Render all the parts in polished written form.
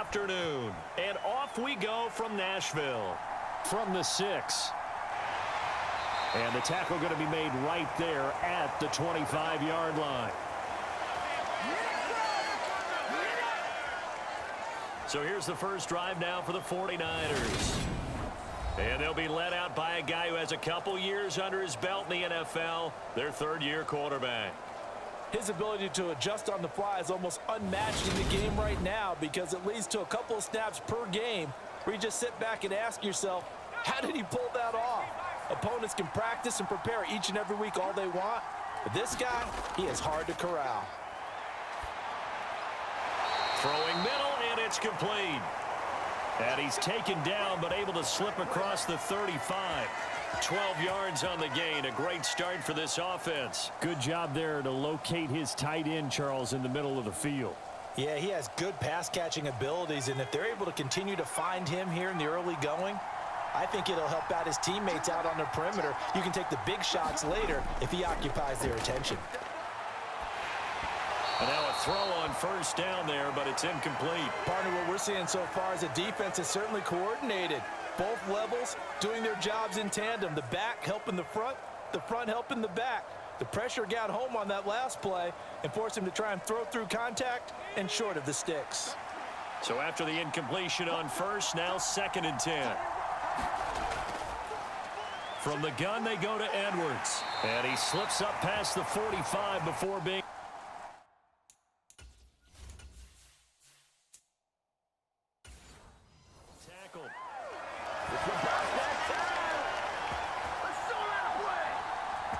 afternoon. And off we go from Nashville. From the 6. And the tackle going to be made right there at the 25-yard line. So here's the first drive now for the 49ers. And they'll be led out by a guy who has a couple years under his belt in the NFL, their third-year quarterback. His ability to adjust on the fly is almost unmatched in the game right now because it leads to a couple of snaps per game where you just sit back and ask yourself, how did he pull that off? Opponents can practice and prepare each and every week all they want, but this guy, he is hard to corral. Throwing middle, and it's complete. And he's taken down, but able to slip across the 35. 12 yards on the gain. A great start for this offense. Good job there to locate his tight end, Charles, in the middle of the field. Yeah, he has good pass-catching abilities, and if they're able to continue to find him here in the early going, I think it'll help out his teammates out on the perimeter. You can take the big shots later if he occupies their attention. And now a throw on first down there, but it's incomplete. Partner, what we're seeing so far is the defense is certainly coordinated. Both levels doing their jobs in tandem. The back helping the front helping the back. The pressure got home on that last play and forced him to try and throw through contact and short of the sticks. So after the incompletion on first, now 2nd and 10. From the gun, they go to Edwards. And he slips up past the 45 before being... tackled.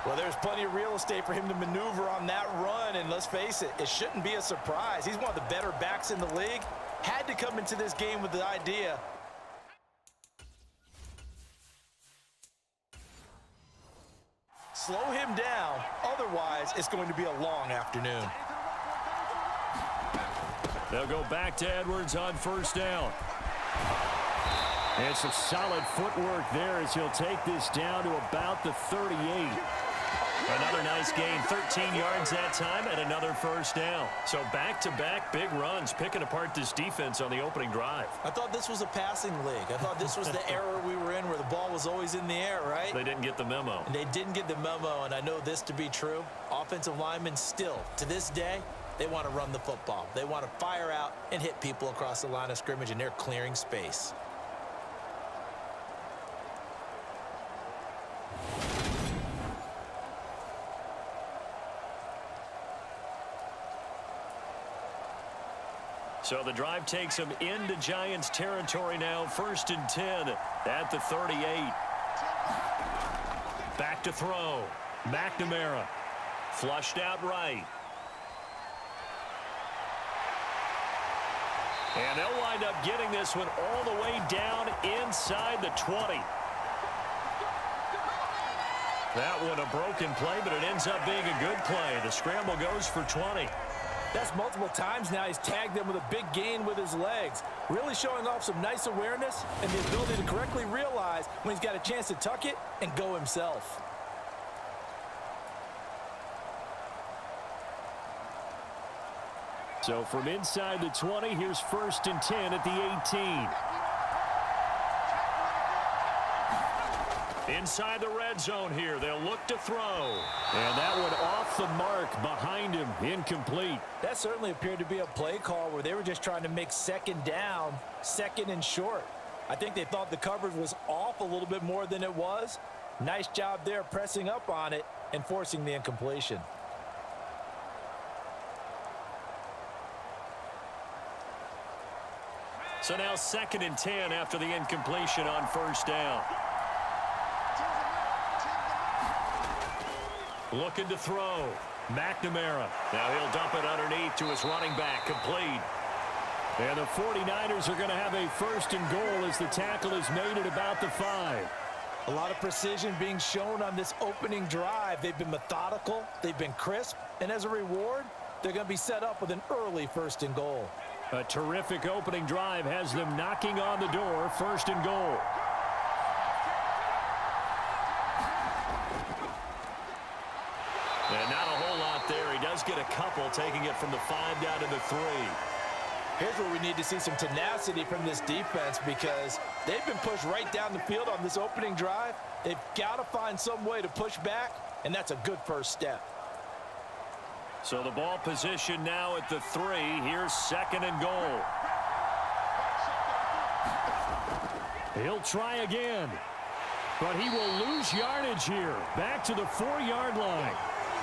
Well, there's plenty of real estate for him to maneuver on that run, and let's face it, it shouldn't be a surprise. He's one of the better backs in the league. Had to come into this game with the idea. Slow him down, otherwise it's going to be a long afternoon. They'll go back to Edwards on first down. And some solid footwork there as he'll take this down to about the 38. Another nice gain, 13 yards that time, and another first down. So back-to-back big runs, picking apart this defense on the opening drive. I thought this was a passing league. I thought this was the era we were in where the ball was always in the air, right? They didn't get the memo. And they didn't get the memo, and I know this to be true. Offensive linemen still, to this day, they want to run the football. They want to fire out and hit people across the line of scrimmage, and they're clearing space. So the drive takes him into Giants territory now. 1st and 10 at the 38. Back to throw. McNamara. Flushed out right. And they'll wind up getting this one all the way down inside the 20. That one a broken play, but it ends up being a good play. The scramble goes for 20. That's multiple times now he's tagged them with a big gain with his legs. Really showing off some nice awareness and the ability to correctly realize when he's got a chance to tuck it and go himself. So from inside the 20, here's 1st and 10 at the 18. Inside the red zone here, they'll look to throw. And that one off the mark behind him, incomplete. That certainly appeared to be a play call where they were just trying to make second down, second and short. I think they thought the coverage was off a little bit more than it was. Nice job there pressing up on it and forcing the incompletion. So now 2nd and 10 after the incompletion on first down. Looking to throw. McNamara. Now he'll dump it underneath to his running back. Complete. And the 49ers are going to have a 1st and goal as the tackle is made at about the 5. A lot of precision being shown on this opening drive. They've been methodical. They've been crisp. And as a reward, they're going to be set up with an early 1st and goal. A terrific opening drive has them knocking on the door. 1st and goal. And not a whole lot there. He does get a couple, taking it from the 5 down to the 3. Here's where we need to see some tenacity from this defense because they've been pushed right down the field on this opening drive. They've got to find some way to push back, and that's a good first step. So the ball position now at the 3. Here's 2nd and goal. He'll try again, but he will lose yardage here. Back to the 4-yard line.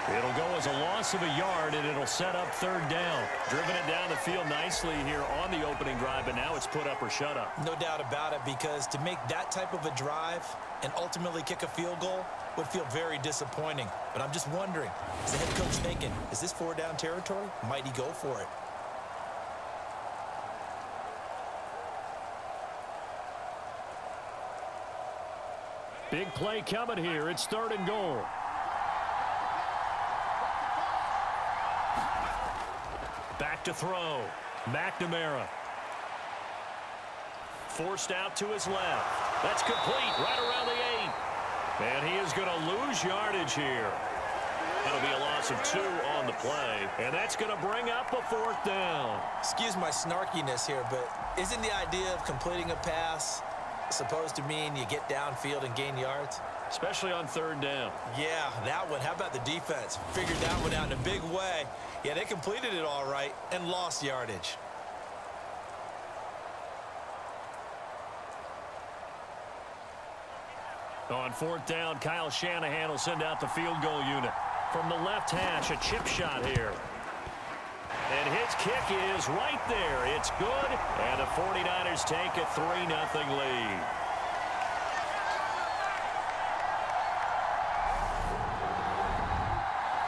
It'll go as a loss of a yard, and it'll set up 3rd down. Driven it down the field nicely here on the opening drive, but now it's put up or shut up. No doubt about it, because to make that type of a drive and ultimately kick a field goal would feel very disappointing. But I'm just wondering, is the head coach thinking, is this 4-down territory? Might he go for it? Big play coming here. It's 3rd and goal. Back to throw. McNamara. Forced out to his left. That's complete right around the 8. And he is going to lose yardage here. That'll be a loss of 2 on the play. And that's going to bring up a 4th down. Excuse my snarkiness here, but isn't the idea of completing a pass supposed to mean you get downfield and gain yards? Especially on 3rd down. Yeah, that one. How about the defense? Figured that one out in a big way. Yeah, they completed it all right and lost yardage. On 4th down, Kyle Shanahan will send out the field goal unit. From the left hash, a chip shot here. And his kick is right there. It's good, and the 49ers take a 3-0 lead.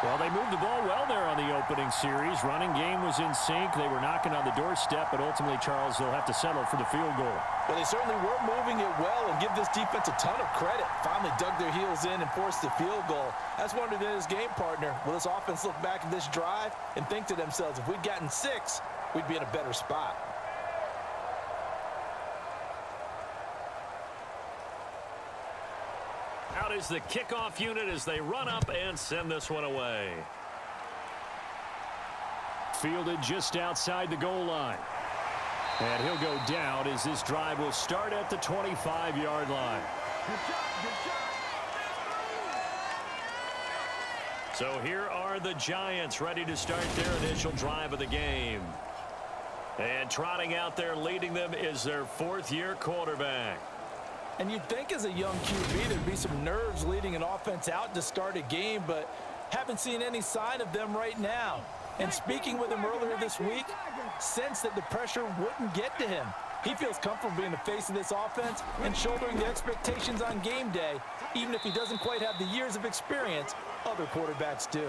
Well, they moved the ball well there on the opening series. Running game was in sync. They were knocking on the doorstep, but ultimately, Charles, they'll have to settle for the field goal. Well, they certainly were moving it well, and give this defense a ton of credit. Finally dug their heels in and forced the field goal. That's wondered in his game partner. Will this offense look back at this drive and think to themselves, if we'd gotten 6, we'd be in a better spot. Out is the kickoff unit as they run up and send this one away. Fielded just outside the goal line. And he'll go down as this drive will start at the 25-yard line. So here are the Giants ready to start their initial drive of the game. And trotting out there leading them is their 4th-year quarterback. And you'd think as a young QB there'd be some nerves leading an offense out to start a game, but haven't seen any sign of them right now. And speaking with him earlier this week, sensed that the pressure wouldn't get to him. He feels comfortable being the face of this offense and shouldering the expectations on game day, even if he doesn't quite have the years of experience other quarterbacks do.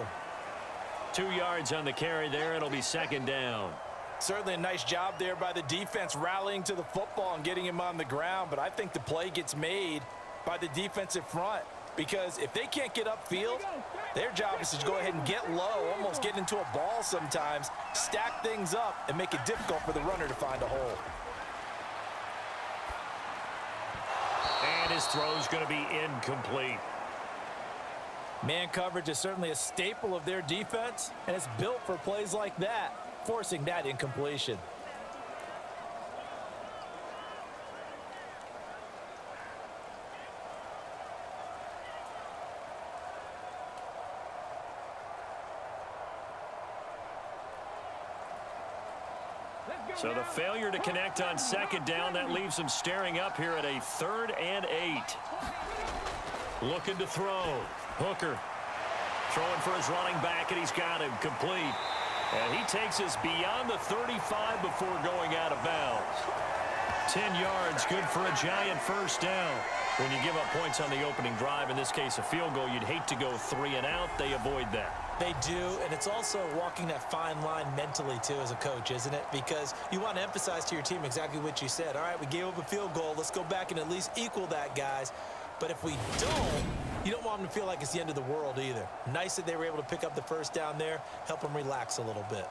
2 yards on the carry there. It'll be 2nd down. Certainly a nice job there by the defense rallying to the football and getting him on the ground, but I think the play gets made by the defensive front because if they can't get upfield, their job is to go ahead and get low, almost get into a ball sometimes, stack things up, and make it difficult for the runner to find a hole. And his throw's going to be incomplete. Man coverage is certainly a staple of their defense, and it's built for plays like that, forcing that incompletion. So the failure to connect on 2nd down, that leaves them staring up here at a 3rd and 8. Looking to throw. Hooker throwing for his running back, and he's got him complete. And he takes us beyond the 35 before going out of bounds. 10 yards, good for a Giant 1st down. When you give up points on the opening drive, in this case a field goal, you'd hate to go 3 and out. They avoid that. They do, and it's also walking that fine line mentally, too, as a coach, isn't it? Because you want to emphasize to your team exactly what you said. All right, we gave up a field goal. Let's go back and at least equal that, guys. But if we don't, you don't want them to feel like it's the end of the world either. Nice that they were able to pick up the 1st down there, help them relax a little bit.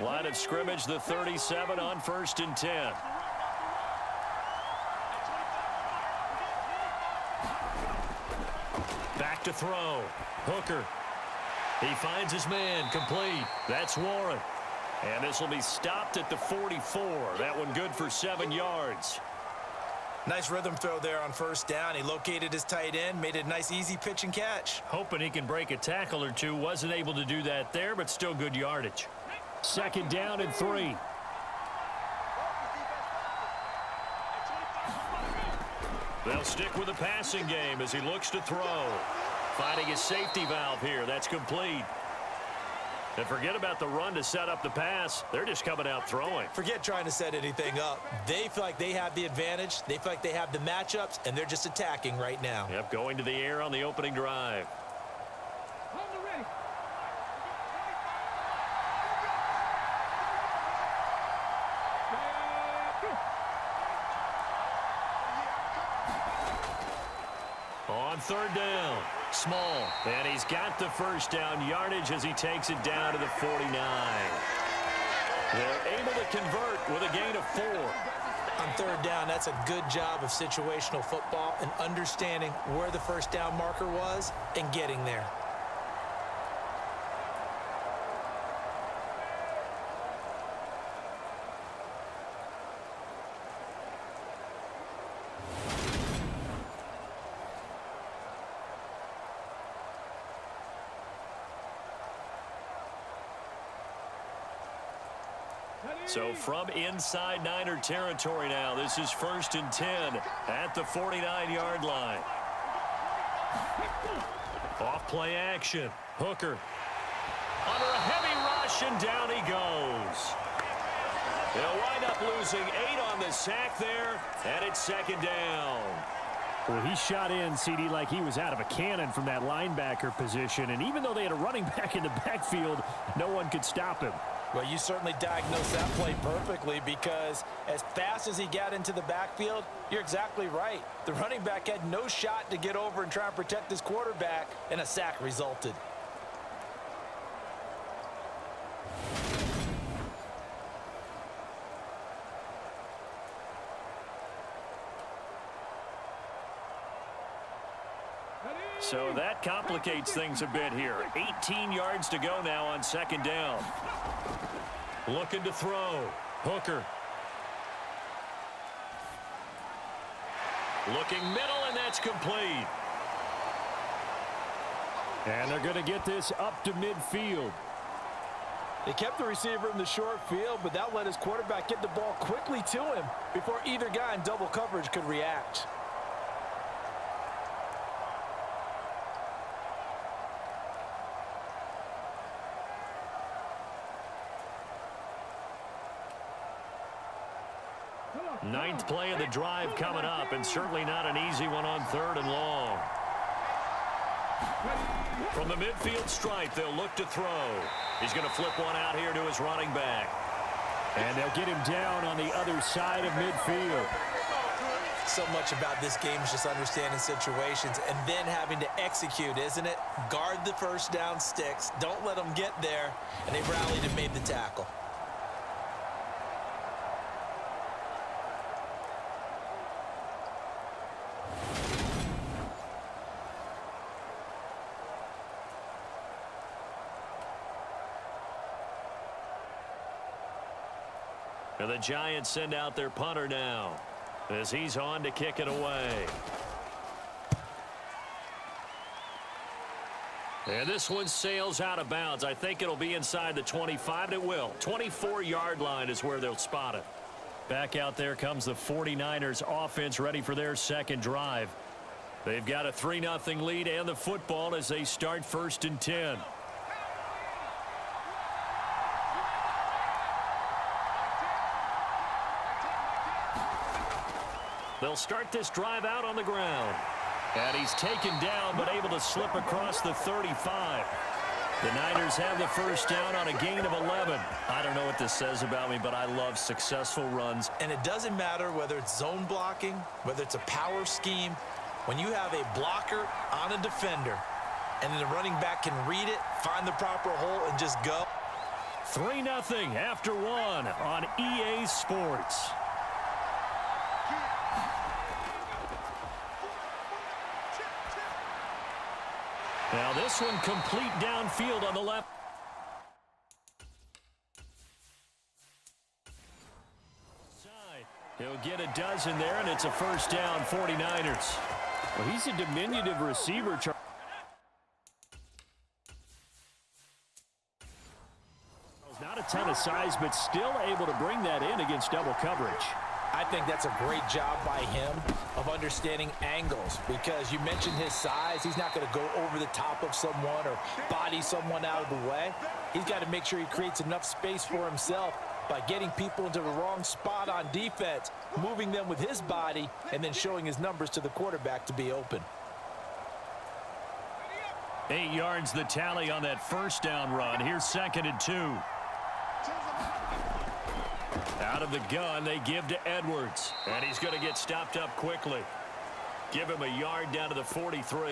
Line of scrimmage, the 37 on 1st and 10. Back to throw. Hooker. He finds his man complete. That's Warren. And this will be stopped at the 44. That one good for 7 yards. Nice rhythm throw there on first down. He located his tight end, made it a nice easy pitch and catch. Hoping he can break a tackle or two. Wasn't able to do that there, but still good yardage. 2nd down and 3. They'll stick with the passing game as he looks to throw. Finding his safety valve here. That's complete. And forget about the run to set up the pass. They're just coming out throwing. Forget trying to set anything up. They feel like they have the advantage. They feel like they have the matchups, and they're just attacking right now. Yep, going to the air on the opening drive. On 3rd down. Small. And he's got the first down yardage as he takes it down to the 49. They're able to convert with a gain of 4. On 3rd down, that's a good job of situational football and understanding where the first down marker was and getting there. So from inside Niner territory now, this is 1st and 10 at the 49-yard line. Off play action. Hooker under a heavy rush, and down he goes. They'll wind up losing 8 on the sack there, and it's 2nd down. Well, he shot in, CD, like he was out of a cannon from that linebacker position. And even though they had a running back in the backfield, no one could stop him. Well, you certainly diagnosed that play perfectly because as fast as he got into the backfield, you're exactly right. The running back had no shot to get over and try and protect his quarterback, and a sack resulted. So that complicates things a bit here. 18 yards to go now on 2nd down. Looking to throw. Hooker. Looking middle, and that's complete. And they're going to get this up to midfield. They kept the receiver in the short field, but that let his quarterback get the ball quickly to him before either guy in double coverage could react. Ninth play of the drive coming up, and certainly not an easy one on 3rd and long. From the midfield stripe, they'll look to throw. He's going to flip one out here to his running back. And they'll get him down on the other side of midfield. So much about this game is just understanding situations and then having to execute, isn't it? Guard the first down sticks. Don't let them get there. And they rallied and made the tackle. And the Giants send out their punter now as he's on to kick it away. And this one sails out of bounds. I think it'll be inside the 25. It will. 24-yard line is where they'll spot it. Back out there comes the 49ers offense ready for their 2nd drive. They've got a 3-0 lead and the football as they start 1st and 10. They'll start this drive out on the ground. And he's taken down, but able to slip across the 35. The Niners have the first down on a gain of 11. I don't know what this says about me, but I love successful runs. And it doesn't matter whether it's zone blocking, whether it's a power scheme. When you have a blocker on a defender, and then the running back can read it, find the proper hole, and just go. 3-0 after 1 on EA Sports. Now this one complete downfield on the left. He'll get a dozen there, and it's a first down, 49ers. Well, he's a diminutive receiver. Not a ton of size, but still able to bring that in against double coverage. I think that's a great job by him of understanding angles, because you mentioned his size. He's not going to go over the top of someone or body someone out of the way. He's got to make sure he creates enough space for himself by getting people into the wrong spot on defense, moving them with his body, and then showing his numbers to the quarterback to be open. 8 yards the tally on that first down run. Here's 2nd and 2. Out of the gun, they give to Edwards. And he's going to get stopped up quickly. Give him a yard down to the 43.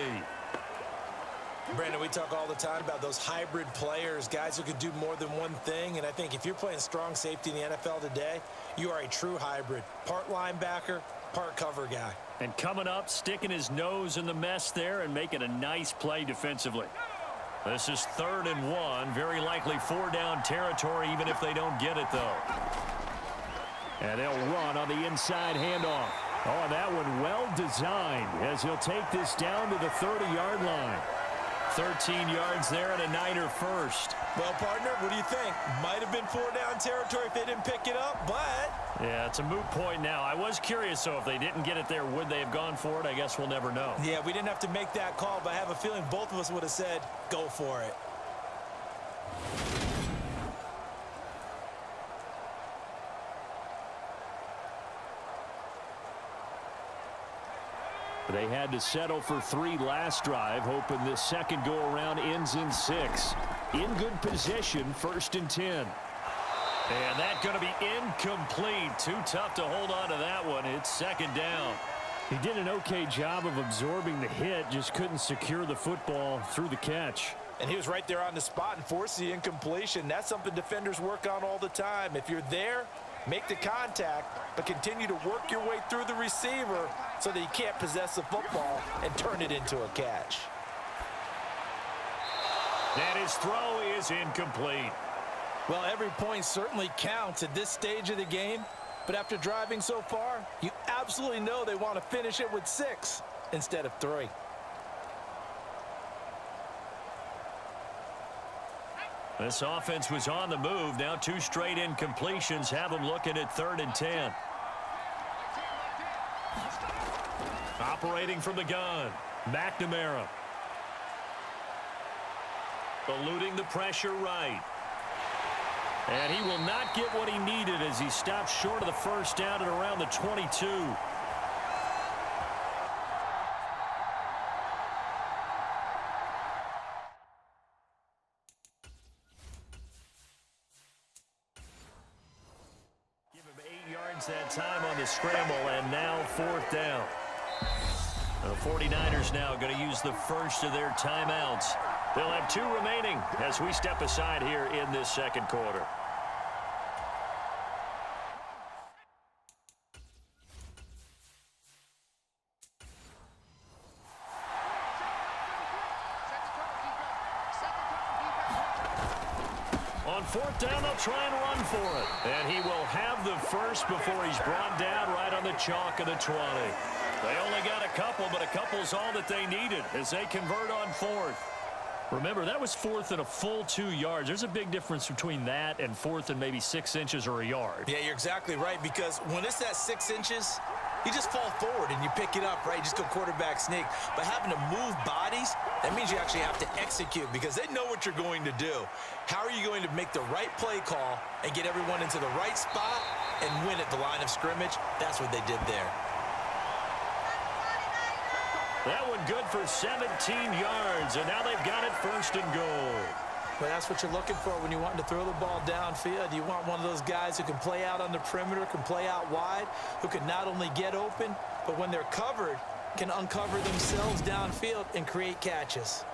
Brandon, we talk all the time about those hybrid players, guys who could do more than one thing. And I think if you're playing strong safety in the NFL today, you are a true hybrid. Part linebacker, part cover guy. And coming up, sticking his nose in the mess there and making a nice play defensively. This is 3rd and 1. Very likely 4-down territory, even if they don't get it, though. And they'll run on the inside handoff. Oh, that one well designed as he'll take this down to the 30-yard line. 13 yards there and a Niner first. Well, partner, what do you think? Might have been 4-down territory if they didn't pick it up, but... Yeah, it's a moot point now. I was curious, so if they didn't get it there, would they have gone for it? I guess we'll never know. Yeah, we didn't have to make that call, but I have a feeling both of us would have said, go for it. They had to settle for 3 last drive, hoping this second go-around ends in 6. In good position, 1st and 10. And that's going to be incomplete. Too tough to hold on to that one. It's 2nd down. He did an okay job of absorbing the hit, just couldn't secure the football through the catch. And he was right there on the spot and forced the incompletion. That's something defenders work on all the time. If you're there, make the contact, but continue to work your way through the receiver so that he can't possess the football and turn it into a catch. And his throw is incomplete. Well, every point certainly counts at this stage of the game, but after driving so far, you absolutely know they want to finish it with 6 instead of 3. This offense was on the move. Now 2 straight incompletions have them looking at 3rd and 10. Operating from the gun, McNamara. Eluding the pressure right. And he will not get what he needed as he stops short of the first down at around the 22. That time on the scramble, and now 4th down. The 49ers now going to use the first of their timeouts. They'll have 2 remaining as we step aside here in this second quarter. On 4th down, they'll try and run for it. And he will have the first before he's brought down right on the chalk of the 20. They only got a couple, but a couple's all that they needed as they convert on 4th. Remember, that was 4th and a full 2 yards. There's a big difference between that and 4th and maybe 6 inches or a yard. Yeah, you're exactly right, because when it's that 6 inches, you just fall forward and you pick it up, right? You just go quarterback sneak. But having to move bodies, that means you actually have to execute because they know what you're going to do. How are you going to make the right play call and get everyone into the right spot and win at the line of scrimmage? That's what they did there. That one good for 17 yards, and now they've got it 1st and goal. But that's what you're looking for when you want to throw the ball downfield. You want one of those guys who can play out on the perimeter, can play out wide, who can not only get open, but when they're covered, can uncover themselves downfield and create catches.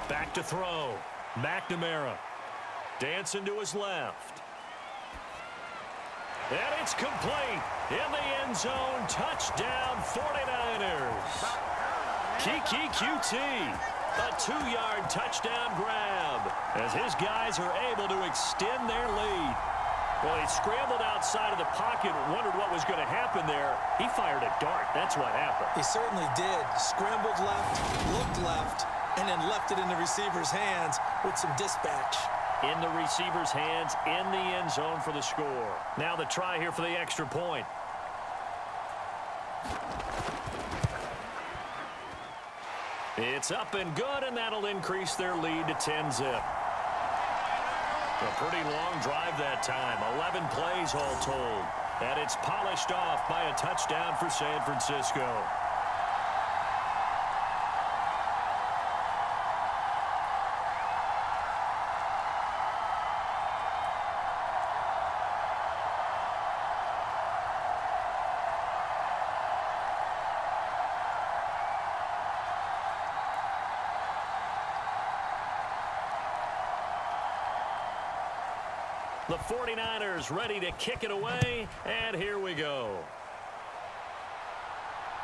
Back to throw. McNamara dancing to his left. And it's complete. In the end zone, touchdown 49ers. Kiki QT, a 2-yard touchdown grab as his guys are able to extend their lead. Well, he scrambled outside of the pocket, wondered what was going to happen there. He fired a dart. That's what happened. He certainly did. Scrambled left, looked left, and then left it in the receiver's hands with some dispatch. In the receiver's hands, in the end zone for the score. Now the try here for the extra point. It's up and good, and that'll increase their lead to 10-zip. A pretty long drive that time. 11 plays all told. And it's polished off by a touchdown for San Francisco. The 49ers ready to kick it away, and here we go.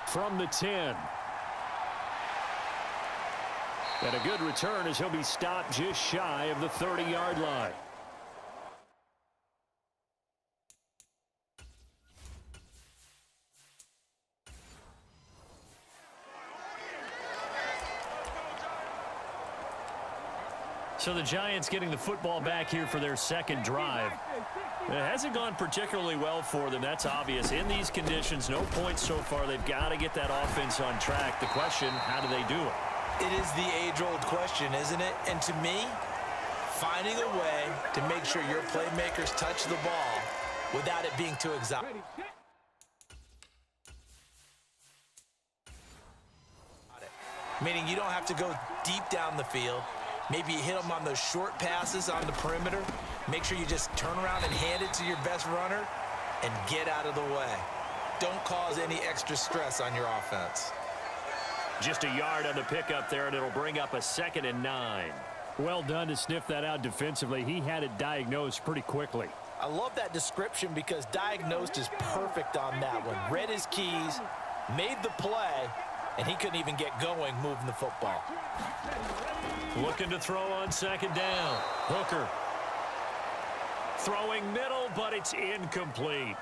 From the 10. And a good return as he'll be stopped just shy of the 30-yard line. So the Giants getting the football back here for their second drive. It hasn't gone particularly well for them. That's obvious. In these conditions, no points so far. They've got to get that offense on track. The question, how do they do it? It is the age-old question, isn't it? And to me, finding a way to make sure your playmakers touch the ball without it being too exotic. Meaning you don't have to go deep down the field. Maybe you hit them on those short passes on the perimeter. Make sure you just turn around and hand it to your best runner and get out of the way. Don't cause any extra stress on your offense. Just a yard on the pickup there, and it'll bring up a 2nd and 9. Well done to sniff that out defensively. He had it diagnosed pretty quickly. I love that description because diagnosed is perfect on that one. Read his keys, made the play, and he couldn't even get going moving the football. Looking to throw on 2nd down. Hooker. Throwing middle, but it's incomplete.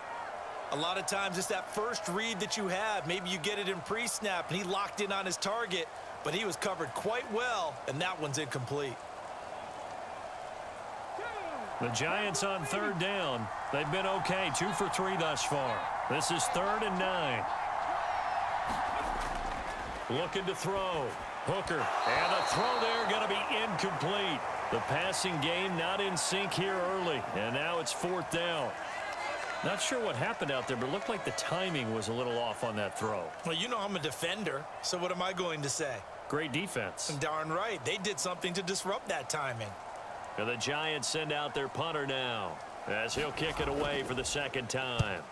A lot of times it's that first read that you have. Maybe you get it in pre-snap, and he locked in on his target, but he was covered quite well, and that one's incomplete. The Giants on 3rd down. They've been okay, 2 for 3 thus far. This is 3rd and 9. Looking to throw. Hooker. And the throw there going to be incomplete. The passing game not in sync here early. And now it's 4th down. Not sure what happened out there, but it looked like the timing was a little off on that throw. Well, you know I'm a defender, so what am I going to say? Great defense. Darn right. They did something to disrupt that timing. And the Giants send out their punter now as he'll kick it away for the 2nd time.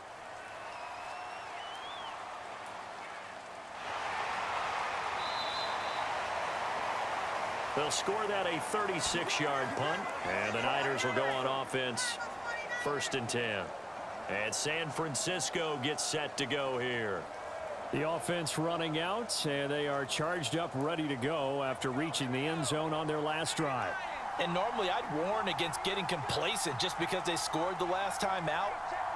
They'll score that a 36-yard punt, and the Niners will go on offense 1st and 10. And San Francisco gets set to go here. The offense running out, and they are charged up, ready to go after reaching the end zone on their last drive. And normally I'd warn against getting complacent just because they scored the last time out.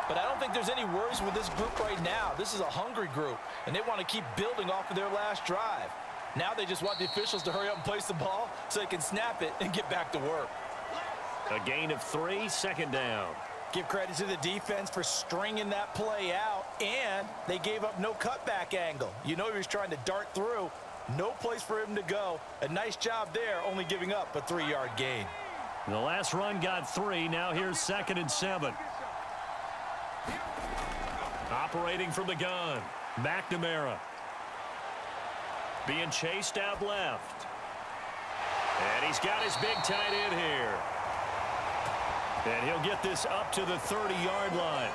But I don't think there's any worries with this group right now. This is a hungry group, and they want to keep building off of their last drive. Now they just want the officials to hurry up and place the ball so they can snap it and get back to work. A gain of 3, 2nd down. Give credit to the defense for stringing that play out, and they gave up no cutback angle. You know he was trying to dart through. No place for him to go. A nice job there, only giving up a 3-yard gain. The last run got 3. Now here's 2nd and 7. Operating from the gun. McNamara. Being chased out left. And he's got his big tight end here. And he'll get this up to the 30-yard line.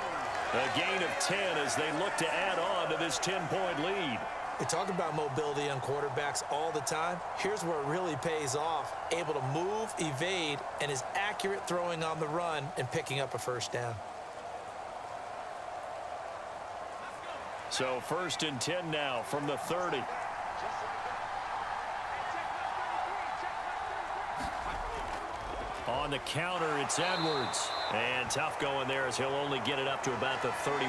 A gain of 10 as they look to add on to this 10-point lead. We talk about mobility on quarterbacks all the time. Here's where it really pays off. Able to move, evade, and is accurate throwing on the run and picking up a 1st down. So 1st and 10 now from the 30. On the counter, it's Edwards. And tough going there as he'll only get it up to about the 31.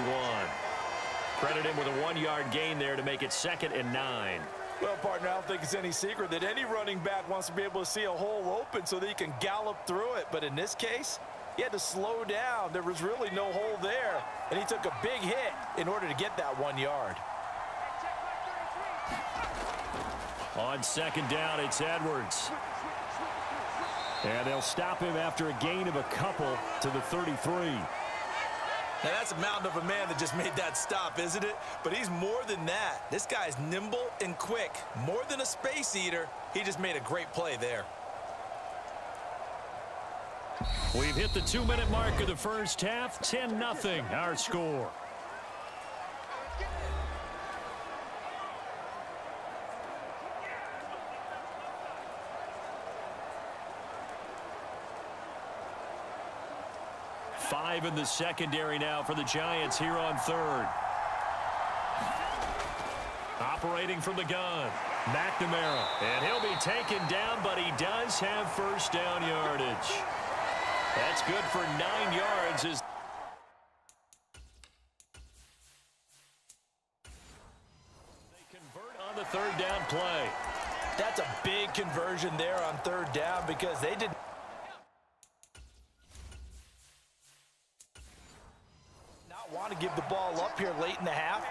Credit him with a 1-yard gain there to make it 2nd and 9. Well, partner, I don't think it's any secret that any running back wants to be able to see a hole open so that he can gallop through it. But in this case, he had to slow down. There was really no hole there, and he took a big hit in order to get that 1 yard. On 2nd down, it's Edwards. And they'll stop him after a gain of a couple to the 33. Now, that's a mountain of a man that just made that stop, isn't it? But he's more than that. This guy's nimble and quick. More than a space eater, he just made a great play there. We've hit the 2-minute mark of the first half. 10-0 our score. Five in the secondary now for the Giants here on 3rd. Operating from the gun, McNamara. And he'll be taken down, but he does have 1st down yardage. That's good for 9 yards. As they convert on the 3rd down play. That's a big conversion there on 3rd down because they did not want to give the ball up here late in the half.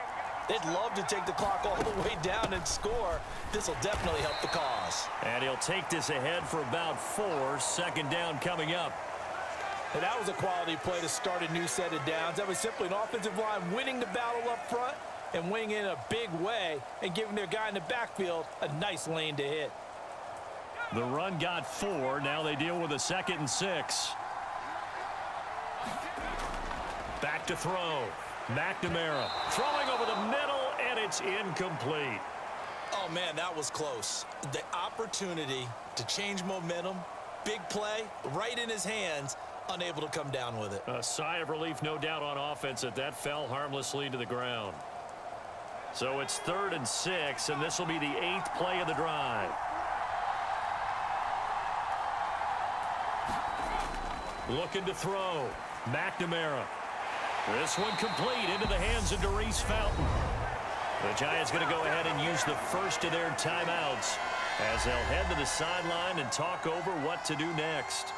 They'd love to take the clock all the way down and score. This will definitely help the cause. And he'll take this ahead for about 4. 2nd down coming up. And that was a quality play to start a new set of downs. That was simply an offensive line winning the battle up front and winning in a big way and giving their guy in the backfield a nice lane to hit. The run got 4. Now they deal with a 2nd and 6. Back to throw. McNamara throwing over the middle, and it's incomplete. Oh, man, that was close. The opportunity to change momentum, big play, right in his hands, unable to come down with it. A sigh of relief, no doubt, on offense that fell harmlessly to the ground. So it's 3rd and 6, and this will be the 8th play of the drive. Looking to throw. McNamara. This one complete into the hands of Darius Fountain. The Giants going to go ahead and use the first of their timeouts as they'll head to the sideline and talk over what to do next.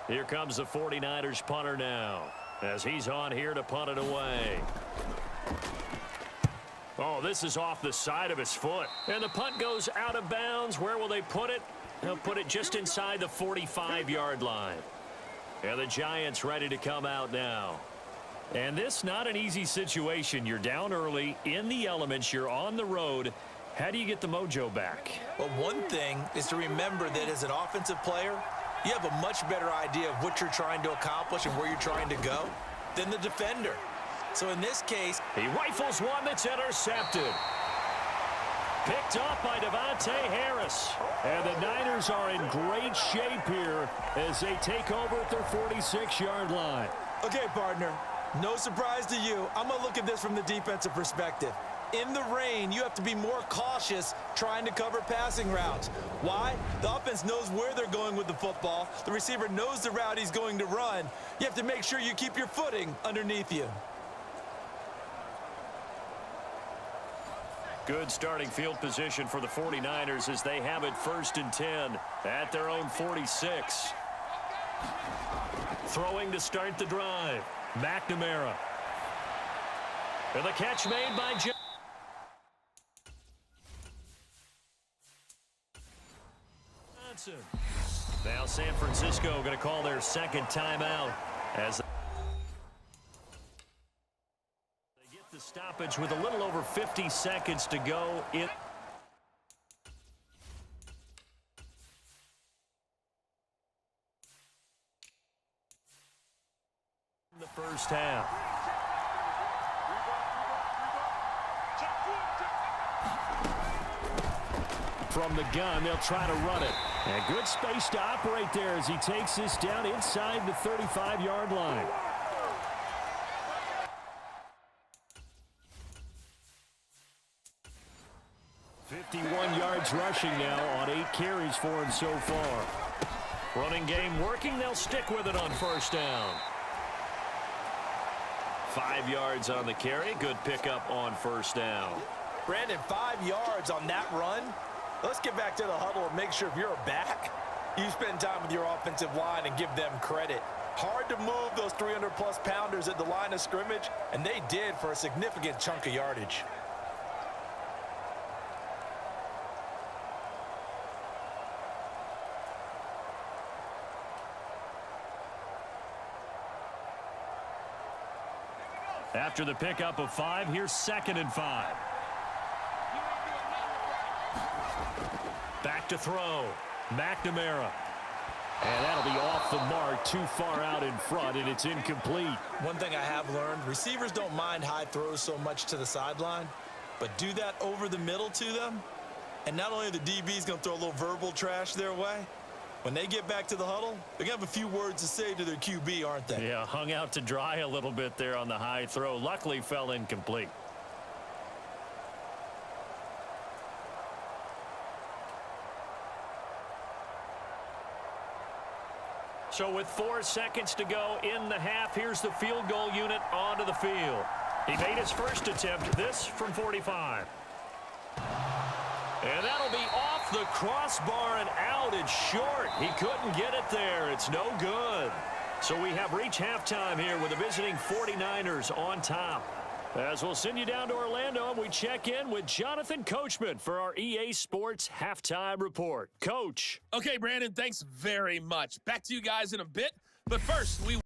Here comes the 49ers punter now as he's on here to punt it away. Oh, this is off the side of his foot. And the punt goes out of bounds. Where will they put it? They'll put it just inside the 45-yard line. And the Giants ready to come out now. And this not an easy situation. You're down early, in the elements, you're on the road. How do you get the mojo back? Well, one thing is to remember that as an offensive player, you have a much better idea of what you're trying to accomplish and where you're trying to go than the defender. So in this case, he rifles one that's intercepted. Picked off by Devontae Harris. And the Niners are in great shape here as they take over at their 46-yard line. Okay, partner, no surprise to you. I'm going to look at this from the defensive perspective. In the rain, you have to be more cautious trying to cover passing routes. Why? The offense knows where they're going with the football. The receiver knows the route he's going to run. You have to make sure you keep your footing underneath you. Good starting field position for the 49ers as they have it 1st and 10 at their own 46. Throwing to start the drive. McNamara. And the catch made by Johnson. Now San Francisco going to call their 2nd timeout as the stoppage with a little over 50 seconds to go in the first half. From the gun, they'll try to run it. And good space to operate there as he takes this down inside the 35-yard line. $51 yards rushing now on 8 carries for him so far. Running game working. They'll stick with it on first down. 5 yards on the carry. Good pickup on first down. Brandon, 5 yards on that run. Let's get back to the huddle and make sure if you're a back, you spend time with your offensive line and give them credit. Hard to move those 300-plus pounders at the line of scrimmage, and they did for a significant chunk of yardage. After the pickup of 5, here's 2nd and 5. Back to throw. McNamara. And that'll be off the mark, too far out in front, and it's incomplete. One thing I have learned, receivers don't mind high throws so much to the sideline, but do that over the middle to them, and not only are the DBs going to throw a little verbal trash their way, when they get back to the huddle, they're going to have a few words to say to their QB, aren't they? Yeah, hung out to dry a little bit there on the high throw. Luckily fell incomplete. So with 4 seconds to go in the half, here's the field goal unit onto the field. He made his first attempt, this from 45. And that'll be off the crossbar and out. It's short. He couldn't get it there. It's no good. So we have reached halftime here with the visiting 49ers on top. As we'll send you down to Orlando, and we check in with Jonathan Coachman for our EA Sports Halftime Report. Coach. Okay, Brandon, thanks very much. Back to you guys in a bit. But first, we